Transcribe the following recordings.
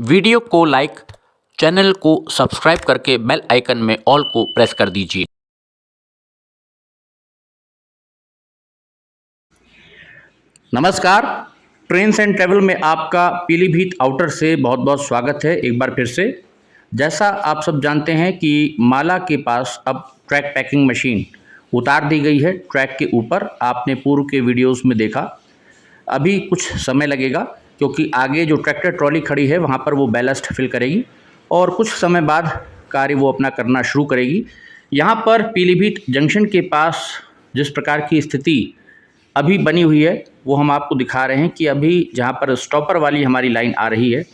Video को like, channel को subscribe करके बेल आइकन में ऑल को प्रेस कर दीजिए। नमस्कार, ट्रेन्स एंड ट्रैवल में आपका पीलीभीत आउटर से बहुत बहुत स्वागत है एक बार फिर से। जैसा आप सब जानते हैं कि माला के पास अब ट्रैक पैकिंग मशीन उतार दी गई है ट्रैक के ऊपर। आपने पूर्व के वीडियोस में देखा। अभी कुछ समय लगेगा क्योंकि आगे जो ट्रैक्टर ट्रॉली खड़ी है वहाँ पर वो बैलस्ट फिल करेगी और कुछ समय बाद कार्य वो अपना करना शुरू करेगी। यहाँ पर पीलीभीत जंक्शन के पास जिस प्रकार की स्थिति अभी बनी हुई है वो हम आपको दिखा रहे हैं कि अभी जहाँ पर स्टॉपर वाली हमारी लाइन आ रही है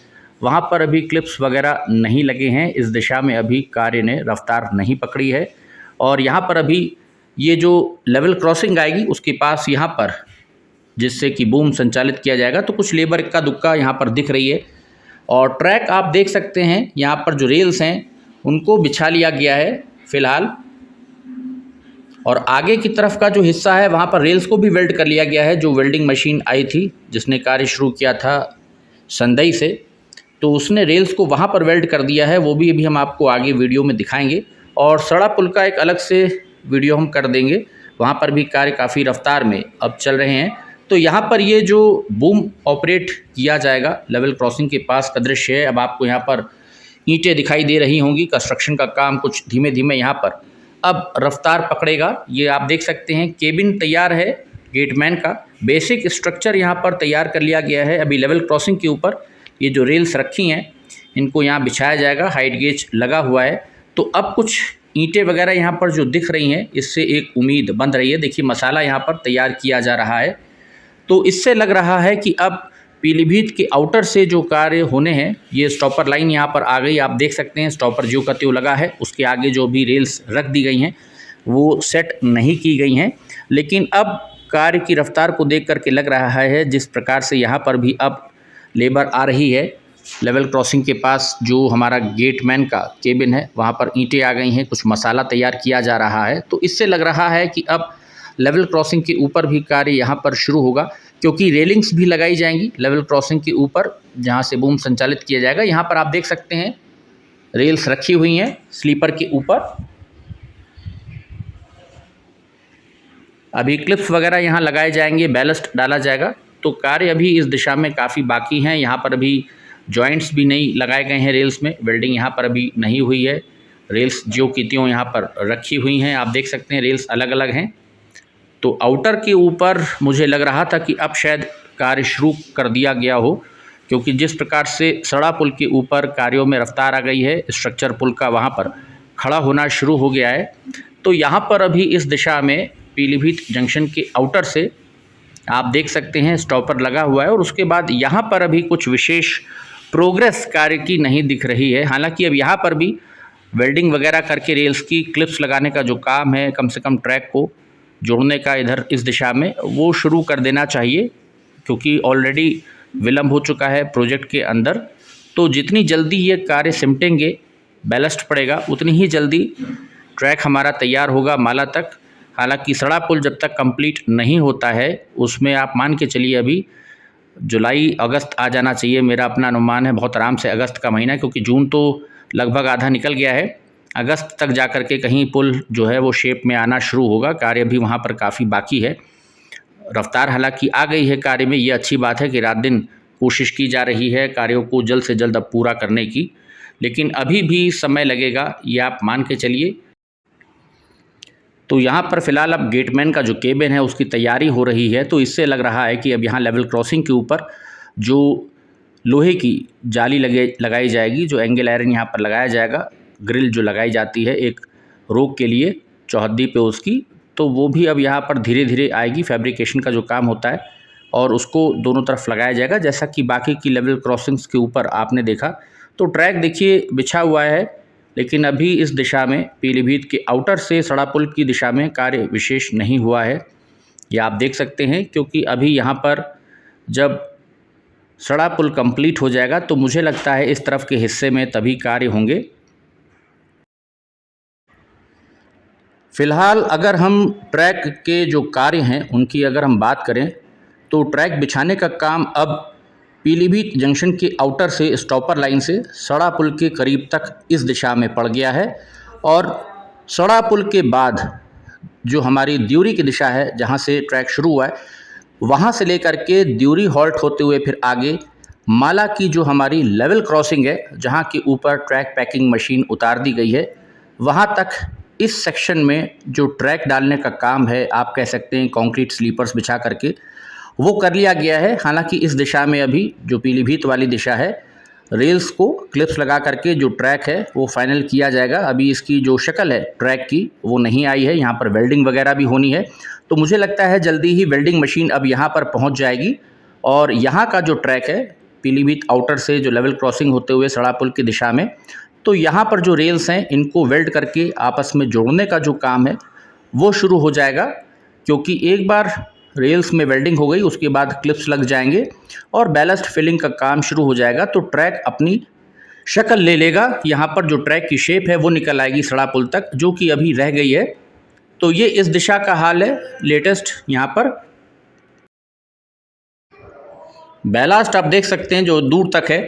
वहाँ पर अभी क्लिप्स वगैरह नहीं लगे हैं। इस दिशा में अभी कार्य ने रफ्तार नहीं पकड़ी है और यहाँ पर अभी ये जो लेवल क्रॉसिंग आएगी उसके पास यहाँ पर जिससे कि बूम संचालित किया जाएगा तो कुछ लेबर इक्का दुक्का यहाँ पर दिख रही है। और ट्रैक आप देख सकते हैं यहाँ पर जो रेल्स हैं उनको बिछा लिया गया है फ़िलहाल, और आगे की तरफ का जो हिस्सा है वहाँ पर रेल्स को भी वेल्ड कर लिया गया है। जो वेल्डिंग मशीन आई थी जिसने कार्य शुरू किया था संदई से, तो उसने रेल्स को वहाँ पर वेल्ड कर दिया है। वो भी अभी हम आपको आगे वीडियो में दिखाएंगे और सड़ा पुल का एक अलग से वीडियो हम कर देंगे। वहाँ पर भी कार्य काफ़ी रफ्तार में अब चल रहे हैं। तो यहाँ पर ये जो बूम ऑपरेट किया जाएगा लेवल क्रॉसिंग के पास का दृश्य है। अब आपको यहाँ पर ईंटें दिखाई दे रही होंगी। कंस्ट्रक्शन का काम कुछ धीमे धीमे यहाँ पर अब रफ्तार पकड़ेगा। ये आप देख सकते हैं केबिन तैयार है गेटमैन का। बेसिक स्ट्रक्चर यहाँ पर तैयार कर लिया गया है। अभी लेवल क्रॉसिंग के ऊपर ये जो रेल्स रखी हैं इनको यहाँ बिछाया जाएगा। हाइट गेज लगा हुआ है। तो अब कुछ ईंटें वगैरह यहाँ पर जो दिख रही हैं इससे एक उम्मीद बन रही है। देखिए मसाला यहाँ पर तैयार किया जा रहा है। तो इससे लग रहा है कि अब पीलीभीत के आउटर से जो कार्य होने हैं, ये स्टॉपर लाइन यहाँ पर आ गई। आप देख सकते हैं स्टॉपर जो का त्यों लगा है। उसके आगे जो भी रेल्स रख दी गई हैं वो सेट नहीं की गई हैं। लेकिन अब कार्य की रफ्तार को देख करके लग रहा है जिस प्रकार से यहाँ पर भी अब लेबर आ रही है। लेवल क्रॉसिंग के पास जो हमारा गेटमैन का केबिन है वहाँ पर ईंटें आ गई हैं, कुछ मसाला तैयार किया जा रहा है। तो इससे लग रहा है कि अब लेवल क्रॉसिंग के ऊपर भी कार्य यहाँ पर शुरू होगा, क्योंकि रेलिंग्स भी लगाई जाएंगी लेवल क्रॉसिंग के ऊपर जहाँ से बूम संचालित किया जाएगा। यहाँ पर आप देख सकते हैं रेल्स रखी हुई हैं स्लीपर के ऊपर। अभी क्लिप्स वगैरह यहाँ लगाए जाएंगे, बैलस्ट डाला जाएगा। तो कार्य अभी इस दिशा में काफ़ी बाकी हैं। यहाँ पर अभी जॉइंट्स भी नहीं लगाए गए हैं रेल्स में। वेल्डिंग यहाँ पर अभी नहीं हुई है। रेल्स ज्यों की त्यों यहाँ पर रखी हुई हैं। आप देख सकते हैं रेल्स अलग अलग हैं। तो आउटर के ऊपर मुझे लग रहा था कि अब शायद कार्य शुरू कर दिया गया हो, क्योंकि जिस प्रकार से सड़ा पुल के ऊपर कार्यों में रफ्तार आ गई है, स्ट्रक्चर पुल का वहाँ पर खड़ा होना शुरू हो गया है। तो यहाँ पर अभी इस दिशा में पीलीभीत जंक्शन के आउटर से आप देख सकते हैं स्टॉपर लगा हुआ है और उसके बाद यहाँ पर अभी कुछ विशेष प्रोग्रेस कार्य की नहीं दिख रही है। हालांकि अब यहाँ पर भी वेल्डिंग वगैरह करके रेल्स की क्लिप्स लगाने का जो काम है, कम से कम ट्रैक को जोड़ने का इधर इस दिशा में, वो शुरू कर देना चाहिए, क्योंकि ऑलरेडी विलम्ब हो चुका है प्रोजेक्ट के अंदर। तो जितनी जल्दी ये कार्य सिमटेंगे, बैलस्ट पड़ेगा, उतनी ही जल्दी ट्रैक हमारा तैयार होगा माला तक। हालांकि सड़ा पुल जब तक कंप्लीट नहीं होता है उसमें आप मान के चलिए अभी जुलाई अगस्त आ जाना चाहिए। मेरा अपना अनुमान है बहुत आराम से अगस्त का महीना, क्योंकि जून तो लगभग आधा निकल गया है। अगस्त तक जा कर के कहीं पुल जो है वो शेप में आना शुरू होगा। कार्य भी वहाँ पर काफ़ी बाकी है। रफ्तार हालांकि आ गई है कार्य में। ये अच्छी बात है कि रात दिन कोशिश की जा रही है कार्यों को जल्द से जल्द अब पूरा करने की, लेकिन अभी भी समय लगेगा, ये आप मान के चलिए। तो यहाँ पर फ़िलहाल अब गेटमैन का जो केबिन है उसकी तैयारी हो रही है। तो इससे लग रहा है कि अब यहाँ लेवल क्रॉसिंग के ऊपर जो लोहे की जाली लगाई जाएगी, जो एंगल आयरन यहाँ पर लगाया जाएगा, ग्रिल जो लगाई जाती है एक रोक के लिए चौहद्दी पे उसकी, तो वो भी अब यहाँ पर धीरे धीरे आएगी। फैब्रिकेशन का जो काम होता है और उसको दोनों तरफ लगाया जाएगा, जैसा कि बाकी की लेवल क्रॉसिंग्स के ऊपर आपने देखा। तो ट्रैक देखिए बिछा हुआ है, लेकिन अभी इस दिशा में पीलीभीत के आउटर से सड़ा पुल की दिशा में कार्य विशेष नहीं हुआ है। ये आप देख सकते हैं, क्योंकि अभी यहाँ पर जब सड़ा पुल कंप्लीट हो जाएगा तो मुझे लगता है इस तरफ के हिस्से में तभी कार्य होंगे। फ़िलहाल अगर हम ट्रैक के जो कार्य हैं उनकी अगर हम बात करें तो ट्रैक बिछाने का काम अब पीलीभीत जंक्शन के आउटर से स्टॉपर लाइन से सड़ा पुल के करीब तक इस दिशा में पड़ गया है और सड़ा पुल के बाद जो हमारी द्यूरी की दिशा है जहाँ से ट्रैक शुरू हुआ है वहाँ से लेकर के द्यूरी हॉल्ट होते हुए फिर आगे माला की जो हमारी लेवल क्रॉसिंग है जहाँ के ऊपर ट्रैक पैकिंग मशीन उतार दी गई है वहाँ तक इस सेक्शन में जो ट्रैक डालने का काम है, आप कह सकते हैं कंक्रीट स्लीपर्स बिछा करके, वो कर लिया गया है। हालांकि इस दिशा में अभी जो पीलीभीत वाली दिशा है रेल्स को क्लिप्स लगा करके जो ट्रैक है वो फाइनल किया जाएगा। अभी इसकी जो शक्ल है ट्रैक की वो नहीं आई है, यहाँ पर वेल्डिंग वगैरह भी होनी है। तो मुझे लगता है जल्दी ही वेल्डिंग मशीन अब यहाँ पर पहुँच जाएगी और यहाँ का जो ट्रैक है पीलीभीत आउटर से जो लेवल क्रॉसिंग होते हुए सड़ा पुल की दिशा में, तो यहाँ पर जो रेल्स हैं इनको वेल्ड करके आपस में जोड़ने का जो काम है वो शुरू हो जाएगा। क्योंकि एक बार रेल्स में वेल्डिंग हो गई उसके बाद क्लिप्स लग जाएंगे और बैलेस्ट फिलिंग का काम शुरू हो जाएगा, तो ट्रैक अपनी शक्ल ले लेगा। यहाँ पर जो ट्रैक की शेप है वो निकल आएगी सड़ा पुल तक, जो कि अभी रह गई है। तो ये इस दिशा का हाल है लेटेस्ट। यहाँ पर बैलास्ट आप देख सकते हैं जो दूर तक है,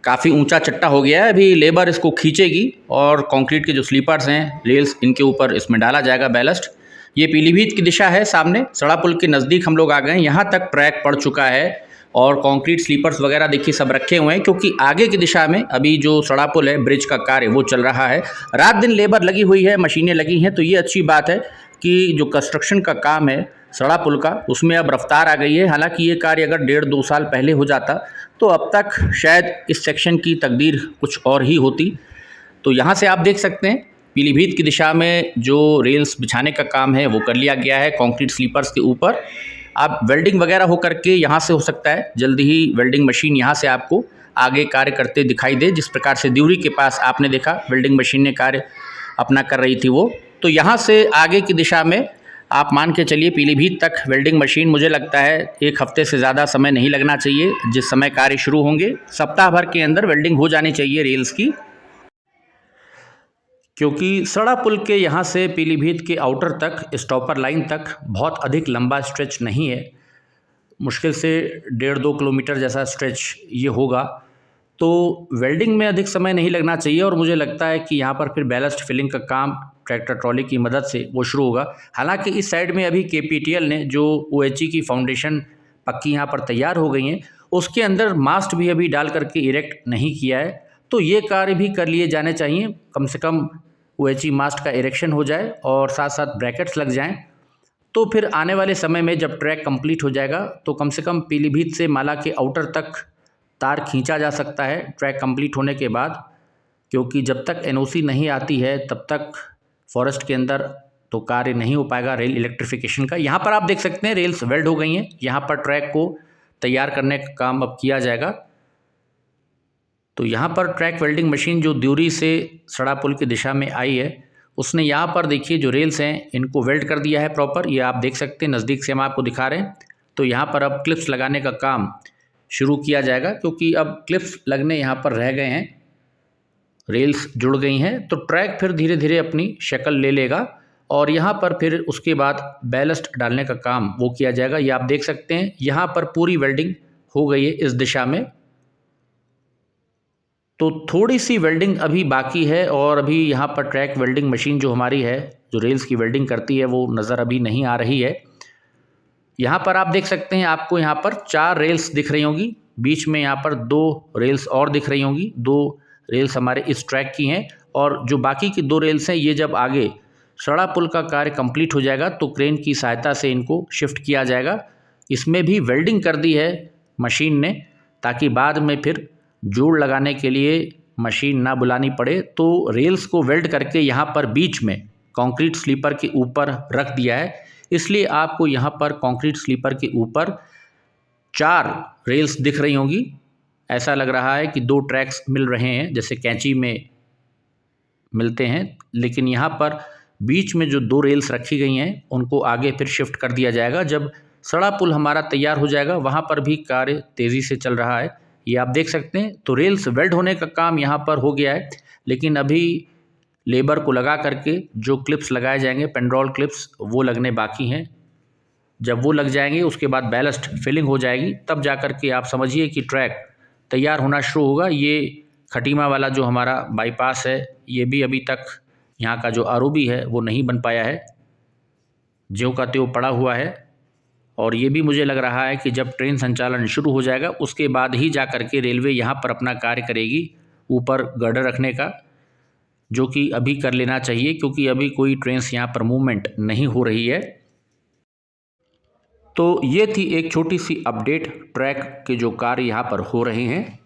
काफ़ी ऊंचा चट्टा हो गया है। अभी लेबर इसको खींचेगी और कंक्रीट के जो स्लीपर्स हैं रेल्स इनके ऊपर इसमें डाला जाएगा बैलस्ट। ये पीलीभीत की दिशा है, सामने सड़ा पुल के नज़दीक हम लोग आ गए हैं। यहाँ तक ट्रैक पड़ चुका है और कंक्रीट स्लीपर्स वगैरह देखिए सब रखे हुए हैं, क्योंकि आगे की दिशा में अभी जो सड़ा पुल है ब्रिज का कार्य वो चल रहा है। रात दिन लेबर लगी हुई है, मशीनें लगी हैं, तो ये अच्छी बात है कि जो कंस्ट्रक्शन का काम है सड़ा पुल का उसमें अब रफ्तार आ गई है। हालांकि ये कार्य अगर 1.5-2 साल पहले हो जाता तो अब तक शायद इस सेक्शन की तकदीर कुछ और ही होती। तो यहाँ से आप देख सकते हैं पीलीभीत की दिशा में जो रेल्स बिछाने का काम है वो कर लिया गया है कंक्रीट स्लीपर्स के ऊपर। अब वेल्डिंग वगैरह हो करके यहाँ से हो सकता है जल्दी ही वेल्डिंग मशीन यहाँ से आपको आगे कार्य करते दिखाई दे, जिस प्रकार से द्यूरी के पास आपने देखा वेल्डिंग मशीन ने कार्य अपना कर रही थी वो। तो यहाँ से आगे की दिशा में आप मान के चलिए पीलीभीत तक वेल्डिंग मशीन, मुझे लगता है 1 हफ्ते से ज़्यादा समय नहीं लगना चाहिए। जिस समय कार्य शुरू होंगे सप्ताह भर के अंदर वेल्डिंग हो जानी चाहिए रेल्स की, क्योंकि सड़ा पुल के यहाँ से पीलीभीत के आउटर तक स्टॉपर लाइन तक बहुत अधिक लंबा स्ट्रेच नहीं है, मुश्किल से 1.5-2 किलोमीटर जैसा स्ट्रेच ये होगा। तो वेल्डिंग में अधिक समय नहीं लगना चाहिए और मुझे लगता है कि यहाँ पर फिर बैलेस्ट फिलिंग का काम ट्रैक्टर ट्रॉली की मदद से वो शुरू होगा। हालांकि इस साइड में अभी KPTL ने जो OHE की फाउंडेशन पक्की यहाँ पर तैयार हो गई हैं उसके अंदर मास्ट भी अभी डाल करके इरेक्ट नहीं किया है, तो ये कार्य भी कर लिए जाने चाहिए। कम से कम OHE मास्ट का इरेक्शन हो जाए और साथ साथ ब्रैकेट्स लग जाएँ, तो फिर आने वाले समय में जब ट्रैक कंप्लीट हो जाएगा तो कम से कम पीलीभीत से माला के आउटर तक तार खींचा जा सकता है ट्रैक कंप्लीट होने के बाद। क्योंकि जब तक NOC नहीं आती है तब तक फॉरेस्ट के अंदर तो कार्य नहीं हो पाएगा रेल इलेक्ट्रिफिकेशन का। यहाँ पर आप देख सकते हैं रेल्स वेल्ड हो गई हैं, यहाँ पर ट्रैक को तैयार करने का काम अब किया जाएगा। तो यहाँ पर ट्रैक वेल्डिंग मशीन जो द्यूरी से सड़ा पुल की दिशा में आई है उसने यहाँ पर देखिए जो रेल्स हैं इनको वेल्ड कर दिया है प्रॉपर। ये आप देख सकते हैं, नज़दीक से हम आपको दिखा रहे हैं। तो यहाँ पर अब क्लिप्स लगाने का काम शुरू किया जाएगा, क्योंकि अब क्लिप्स लगने यहाँ पर रह गए हैं, रेल्स जुड़ गई हैं। तो ट्रैक फिर धीरे धीरे अपनी शक्ल ले लेगा और यहाँ पर फिर उसके बाद बैलस्ट डालने का काम वो किया जाएगा। ये आप देख सकते हैं यहाँ पर पूरी वेल्डिंग हो गई है इस दिशा में। तो थोड़ी सी वेल्डिंग अभी बाकी है और अभी यहाँ पर ट्रैक वेल्डिंग मशीन जो हमारी है जो रेल्स की वेल्डिंग करती है वो नज़र अभी नहीं आ रही है। यहाँ पर आप देख सकते हैं आपको यहाँ पर 4 रेल्स दिख रही होंगी, बीच में यहाँ पर 2 रेल्स और दिख रही होंगी। 2 रेल्स हमारे इस ट्रैक की हैं और जो बाकी की 2 रेल्स हैं ये जब आगे सड़ा पुल का कार्य कंप्लीट हो जाएगा तो क्रेन की सहायता से इनको शिफ्ट किया जाएगा। इसमें भी वेल्डिंग कर दी है मशीन ने ताकि बाद में फिर जोड़ लगाने के लिए मशीन ना बुलानी पड़े। तो रेल्स को वेल्ड करके यहाँ पर बीच में कंक्रीट स्लीपर के ऊपर रख दिया है, इसलिए आपको यहाँ पर कंक्रीट स्लीपर के ऊपर 4 रेल्स दिख रही होंगी। ऐसा लग रहा है कि 2 ट्रैक्स मिल रहे हैं जैसे कैंची में मिलते हैं, लेकिन यहाँ पर बीच में जो 2 रेल्स रखी गई हैं उनको आगे फिर शिफ्ट कर दिया जाएगा। जब सड़ा पुल हमारा तैयार हो जाएगा वहाँ पर भी कार्य तेज़ी से चल रहा है, ये आप देख सकते हैं। तो रेल्स वेल्ड होने का काम यहाँ पर हो गया है, लेकिन अभी लेबर को लगा करके जो क्लिप्स लगाए जाएंगे पेंड्रॉल क्लिप्स वो लगने बाकी हैं। जब वो लग जाएंगे उसके बाद बैलस्ट फिलिंग हो जाएगी, तब जा कर के आप समझिए कि ट्रैक तैयार होना शुरू होगा। ये खटीमा वाला जो हमारा बाईपास है, ये भी अभी तक यहाँ का जो आरओबी है वो नहीं बन पाया है, ज्यों का त्यों पड़ा हुआ है। और ये भी मुझे लग रहा है कि जब ट्रेन संचालन शुरू हो जाएगा उसके बाद ही जा कर के रेलवे यहाँ पर अपना कार्य करेगी ऊपर गर्डर रखने का, जो कि अभी कर लेना चाहिए, क्योंकि अभी कोई ट्रेन यहाँ पर मूवमेंट नहीं हो रही है। तो ये थी एक छोटी सी अपडेट ट्रैक के जो कार्य यहाँ पर हो रहे हैं।